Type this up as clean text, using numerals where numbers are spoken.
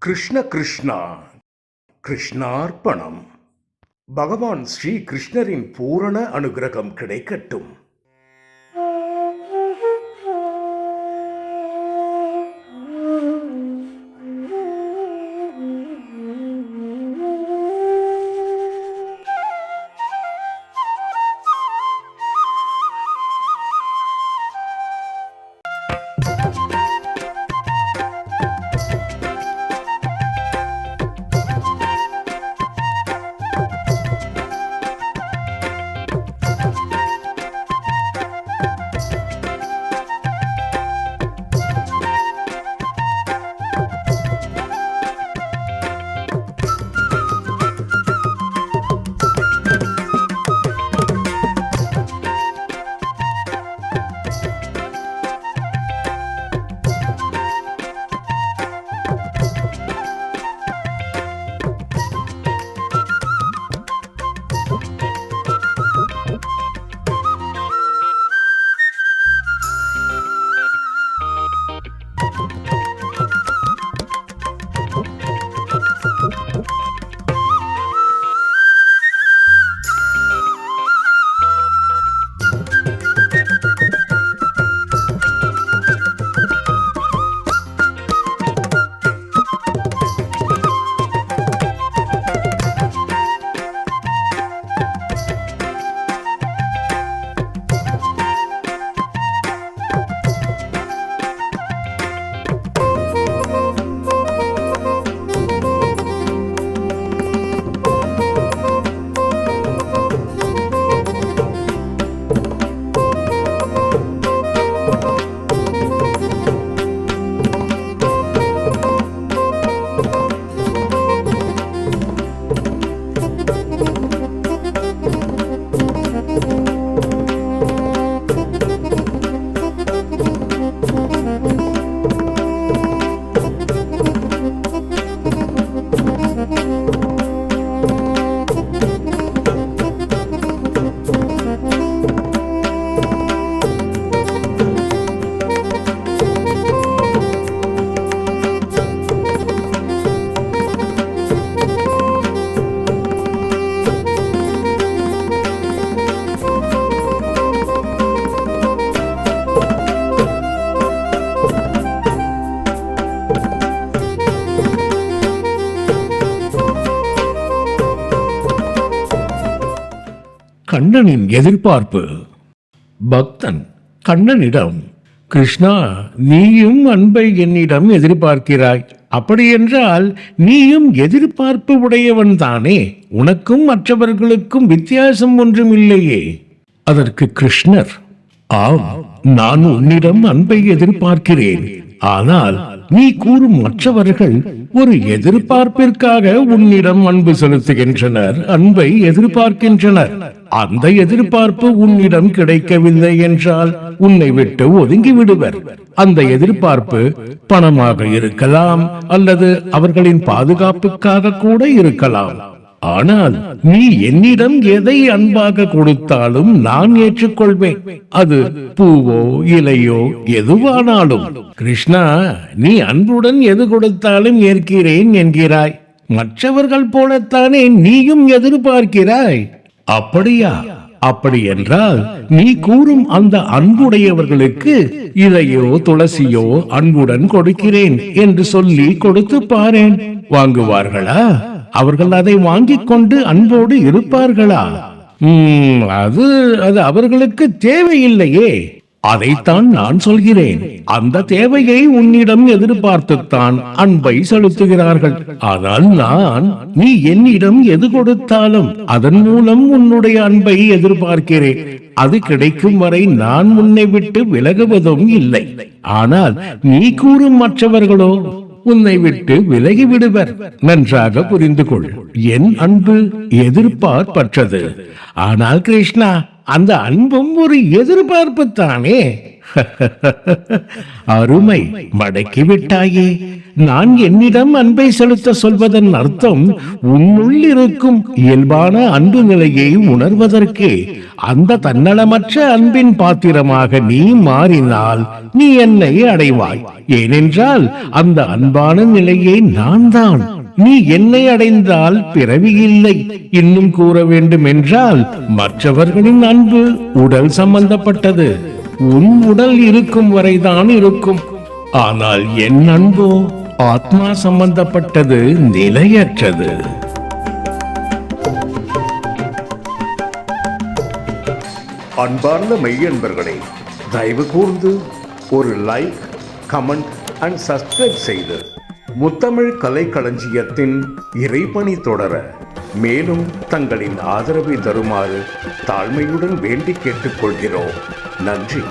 கிருஷ்ண கிருஷ்ணா கிருஷ்ணார்ப்பணம். பகவான் ஸ்ரீ கிருஷ்ணரின் பூரண அனுகிரகம் கிடைக்கட்டும். கண்ணனின் எதிர்பார்ப்பு. பக்தன் கண்ணனிடம், கிருஷ்ணா, நீயும் அன்பை என்னிடம் எதிர்பார்க்கிறாய். அப்படியென்றால் நீயும் எதிர்பார்ப்பு உடையவன் தானே. உனக்கும் மற்றவர்களுக்கும் வித்தியாசம் ஒன்றும் இல்லையே. அதற்கு கிருஷ்ணர், ஆம், நான் உன்னிடம் அன்பை எதிர்பார்க்கிறேன். ஆனால் நீ கூறும் மற்றவர்கள் ஒரு எதிர்பார்ப்பிற்காக உன்னிடம் அன்பு செலுத்துகின்றனர், அன்பை எதிர்பார்க்கின்றனர். அந்த எதிர்பார்ப்பு உன்னிடம் கிடைக்கவில்லை என்றால் உன்னை விட்டு ஒதுங்கி விடுவர். அந்த எதிர்பார்ப்பு பணமாக இருக்கலாம், அல்லது அவர்களின் பாதுகாப்புக்காக கூட இருக்கலாம். ஆனால் நீ என்னிடம் எதை அன்பாக கொடுத்தாலும் நான் ஏற்றுக்கொள்வேன். அது பூவோ இலையோ எதுவானாலும். கிருஷ்ணா, நீ அன்புடன் எது கொடுத்தாலும் ஏற்கிறேன் என்கிறாய். மற்றவர்கள் போலத்தானே நீயும் எதிர்பார்க்கிறாய். அப்படியா? அப்படி என்றால் நீ கூறும் அந்த அன்புடையவர்களுக்கு இலையோ துளசியோ அன்புடன் கொடுக்கிறேன் என்று சொல்லி கொடுத்து பாரேன். வாங்குவார்களா? அவர்கள் அதை வாங்கிக் கொண்டு அன்போடு இருப்பார்களா? அது அவர்களுக்கு தேவையில்லையே. அதைத்தான் நான் சொல்கிறேன். அந்த தேவையை உன்னிடம் எதிர்பார்த்துத்தான் அன்பை செலுத்துகிறார்கள். ஆனால் நான், நீ என்னிடம் எது கொடுத்தாலும் அதன் மூலம் உன்னுடைய அன்பை எதிர்பார்க்கிறேன். அது கிடைக்கும் வரை நான் உன்னை விட்டு விலகுவதும் இல்லை. ஆனால் நீ கூறும் மற்றவர்களோ உன்னை விட்டு விலகி விடுவர். நன்றாக புரிந்து கொள். என் அன்பு எதிர்பார்ப்பற்றது. ஆனால் கிருஷ்ணா, அந்த அன்பும் ஒரு எதிர்பார்ப்பு தானே. அருமை, மடக்கி விட்டாயே. நான் என்னிடம் அன்பை செலுத்த சொல்வதன் அர்த்தம் உன்னுள் இருக்கும் இயல்பான அன்பு நிலையை உணர்வதற்கே. அந்த தன்னலமற்ற அன்பின் பாத்திரமாக நீ மாறினால் நீ என்னை அடைவாய். ஏனென்றால் அந்த அன்பான நிலையை நான் தான். நீ என்னை அடைந்தால் பிறவி இல்லை. இன்னும் கூற வேண்டும் என்றால் மற்றவர்களின் அன்பு உடல் சம்பந்தப்பட்டது. உன் உடல் இருக்கும் வரைதான் இருக்கும். ஆனால் என் அன்போ ஆத்மா சம்பந்தப்பட்டது, நிலையற்றது. அன்பார்ந்த மெய்யன்பர்களே, தயவு கூர்ந்து ஒரு லைக், கமெண்ட் அண்ட் சப்ஸ்கிரைப் செய்து முத்தமிழ் கலைக்களஞ்சியத்தின் இறைபணி தொடர மேலும் தங்களின் ஆதரவை தருமாறு தாழ்மையுடன் வேண்டி கேட்டுக்கொள்கிறோம். நன்றி.